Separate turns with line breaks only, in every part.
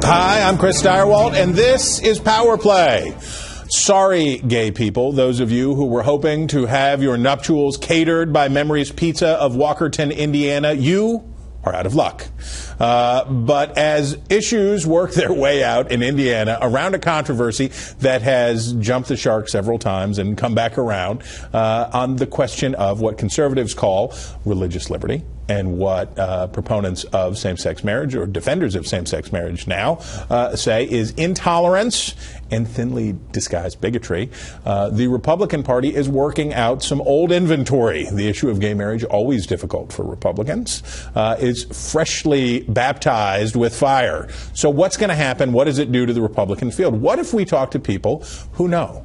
Hi, I'm Chris Steyerwalt, and this is Power Play. Sorry, gay people, those of you who were hoping to have your nuptials catered by Memory's Pizza of Walkerton, Indiana, you are out of luck. But as issues work their way out in Indiana around a controversy that has jumped the shark several times and come back around on the question of what conservatives call religious liberty and what proponents of same-sex marriage or defenders of same-sex marriage now say is intolerance and thinly disguised bigotry, the Republican Party is working out some old inventory. The issue of gay marriage, always difficult for Republicans, is freshly baptized with fire. So what's going to happen? What does it do to the Republican field? What if we talk to people who know?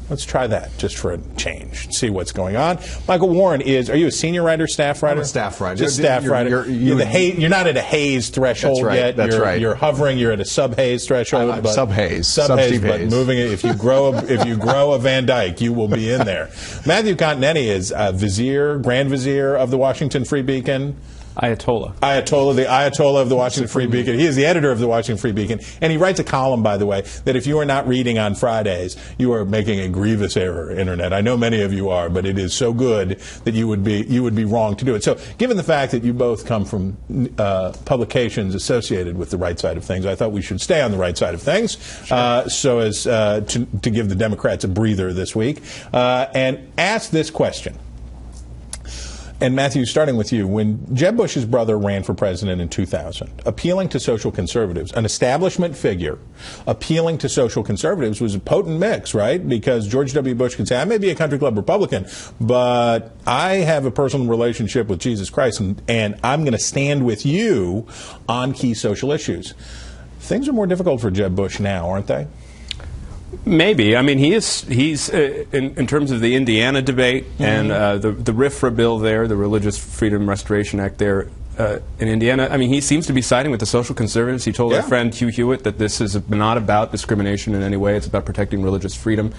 Let's try that just for a change, see what's going on. Michael Warren are you a senior writer, staff writer?
I'm a staff writer.
Just staff writer. You're not at a haze threshold yet.
That's right.
You're hovering, you're at a sub-haze threshold.
I'm sub-haze.
Sub-haze, but moving it, if you grow a Van Dyke, you will be in there. Matthew Continetti is Grand Vizier of the Washington Free Beacon.
Ayatollah,
the Ayatollah of the Washington Free Beacon. He is the editor of the Washington Free Beacon, and he writes a column, by the way, that if you are not reading on Fridays, you are making a grievous error, Internet. I know many of you are, but it is so good that you would be wrong to do it. So, given the fact that you both come from publications associated with the right side of things, I thought we should stay on the right side of things, so as to give the Democrats a breather this week, and ask this question. And Matthew, starting with you, when Jeb Bush's brother ran for president in 2000, appealing to social conservatives, an establishment figure appealing to social conservatives was a potent mix, right? Because George W. Bush could say, I may be a country club Republican, but I have a personal relationship with Jesus Christ, and I'm going to stand with you on key social issues. Things are more difficult for Jeb Bush now, aren't they?
Maybe. I mean, he's in terms of the Indiana debate and the RFRA bill there, the Religious Freedom Restoration Act there in Indiana. I mean, he seems to be siding with the social conservatives. He told our friend Hugh Hewitt that this is not about discrimination in any way. It's about protecting religious freedom.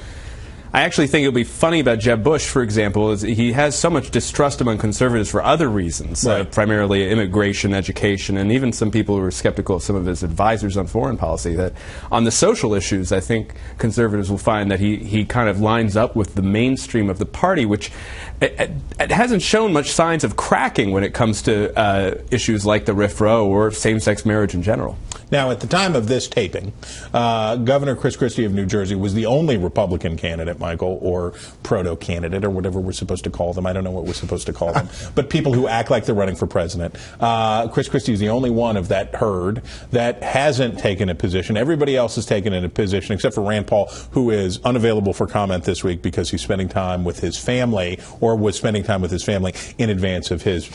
I actually think it would be funny about Jeb Bush, for example, is he has so much distrust among conservatives for other reasons, primarily immigration, education, and even some people who are skeptical of some of his advisors on foreign policy, that on the social issues, I think conservatives will find that he kind of lines up with the mainstream of the party, which it hasn't shown much signs of cracking when it comes to issues like the RFRA or same-sex marriage in general.
Now, at the time of this taping, Governor Chris Christie of New Jersey was the only Republican candidate, Michael, or proto-candidate, or whatever we're supposed to call them. I don't know what we're supposed to call them. But people who act like they're running for president. Chris Christie is the only one of that herd that hasn't taken a position. Everybody else has taken a position, except for Rand Paul, who is unavailable for comment this week because he's spending time with his family, or was spending time with his family in advance of his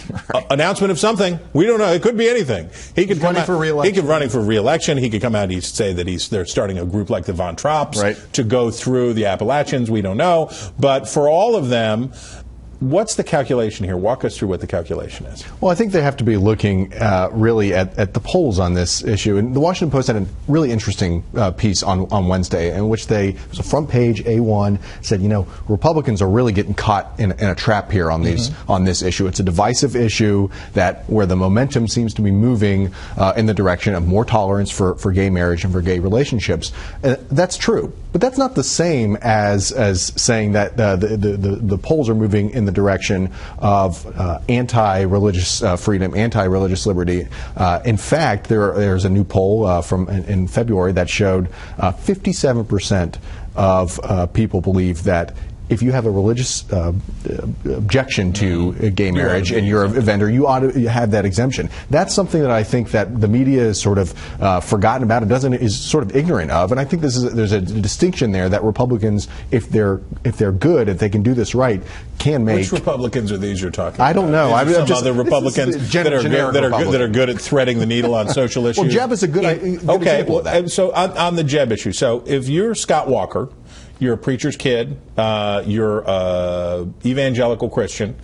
announcement of something. We don't know. It could be anything. He could
running for re-election.
He could running for re-election. He could come out and say that they're starting a group like the Von Trapps to go through the Appalachians. We don't know. But for all of them, what's the calculation here? Walk us through what the calculation is.
Well, I think they have to be looking really at the polls on this issue. And the Washington Post had a really interesting piece on Wednesday in which it was a front page A1, said, Republicans are really getting caught in a trap here on this issue. It's a divisive issue where the momentum seems to be moving in the direction of more tolerance for gay marriage and for gay relationships. That's true. But that's not the same as saying that the polls are moving in the direction of anti-religious freedom, anti-religious liberty. In fact, there's a new poll in February that showed 57% of people believe that if you have a religious objection to gay marriage and you're a vendor, you ought to have that exemption. That's something that I think that the media is sort of forgotten about and is sort of ignorant of. And I think there's a distinction there that Republicans, if they're good, if they can do this right, can make.
Which Republicans are these you're talking about?
I don't know.
Some other Republicans that are good at threading the needle on social issues.
Well, Jeb is a good example of that.
So on the Jeb issue, so if you're Scott Walker, you're a preacher's kid, you're a evangelical Christian,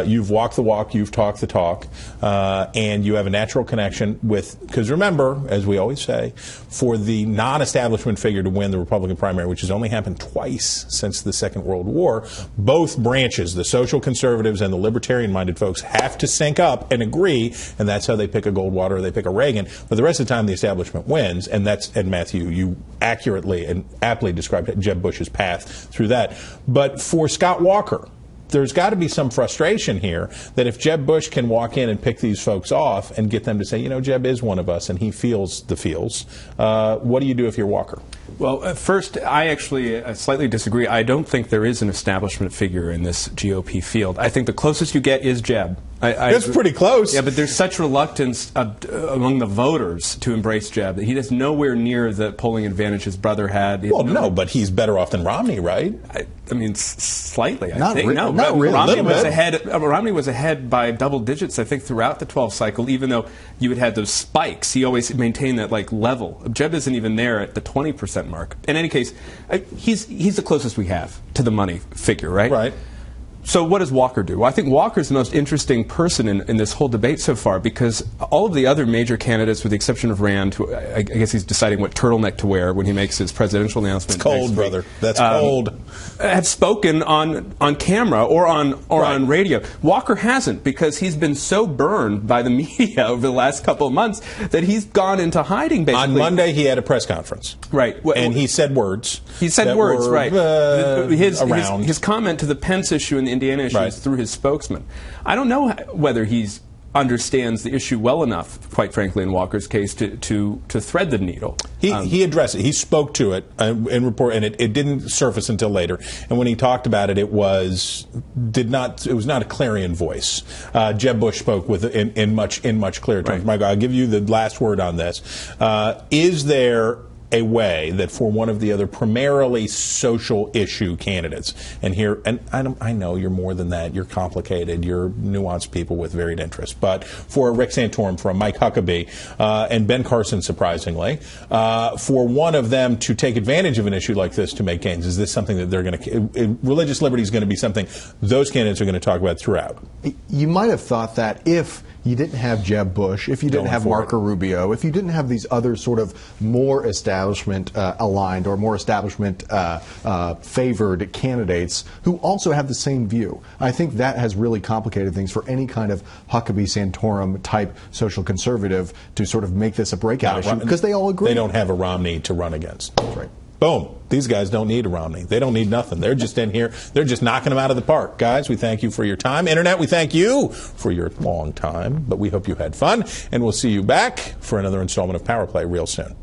you've walked the walk, you've talked the talk, and you have a natural connection with, because remember, as we always say, for the non-establishment figure to win the Republican primary, which has only happened twice since the Second World War, both branches, the social conservatives and the libertarian-minded folks, have to sync up and agree, and that's how they pick a Goldwater or they pick a Reagan. But the rest of the time, the establishment wins, and Matthew, you accurately and aptly described Jeb Bush's path through that. But for Scott Walker, there's got to be some frustration here that if Jeb Bush can walk in and pick these folks off and get them to say, you know, Jeb is one of us and he feels the feels, what do you do if you're Walker?
Well, first, I actually slightly disagree. I don't think there is an establishment figure in this GOP field. I think the closest you get is Jeb.
That's pretty close.
Yeah, but there's such reluctance among the voters to embrace Jeb that he is nowhere near the polling advantage his brother had.
Well, no, but he's better off than Romney, right?
I mean, slightly,
not
I think.
Not
really.
Romney
was ahead by double digits, I think, throughout the 12 cycle, even though you had had those spikes. He always maintained that level. Jeb isn't even there at the 20% mark. In any case, he's the closest we have to the money figure, right?
Right.
So what does Walker do? Well, I think Walker's the most interesting person in this whole debate so far because all of the other major candidates, with the exception of Rand, who I guess he's deciding what turtleneck to wear when he makes his presidential announcement.
It's cold, brother. That's cold.
Have spoken on camera or on radio. Walker hasn't because he's been so burned by the media over the last couple of months that he's gone into hiding, basically.
On Monday, he had a press conference.
Right.
And he said words.
He said words, right.
Around.
His comment to the Pence issue and the Indiana issue is through his spokesman. I don't know whether he understands the issue well enough, quite frankly, in Walker's case, to thread the needle.
He addressed it. He spoke to it in report, and it didn't surface until later. And when he talked about it, it was not a clarion voice. Jeb Bush spoke in much clearer terms.
Right.
Michael, I'll give you the last word on this. Is there a way that for one of the other primarily social issue candidates, and I know you're more than that, you're complicated, you're nuanced people with varied interests, but for a Rick Santorum, for a Mike Huckabee, and Ben Carson, surprisingly, for one of them to take advantage of an issue like this to make gains, is this something that they're going to, religious liberty is going to be something those candidates are going to talk about throughout?
You might have thought that if you didn't have Jeb Bush, if you didn't have Marco Rubio, if you didn't have these other sort of more establishment aligned or more establishment favored candidates who also have the same view. I think that has really complicated things for any kind of Huckabee Santorum type social conservative to sort of make this a breakout issue because they all agree.
They don't have a Romney to run against.
That's right.
Boom. These guys don't need a Romney. They don't need nothing. They're just in here. They're just knocking them out of the park. Guys, we thank you for your time. Internet, we thank you for your long time. But we hope you had fun. And we'll see you back for another installment of Power Play real soon.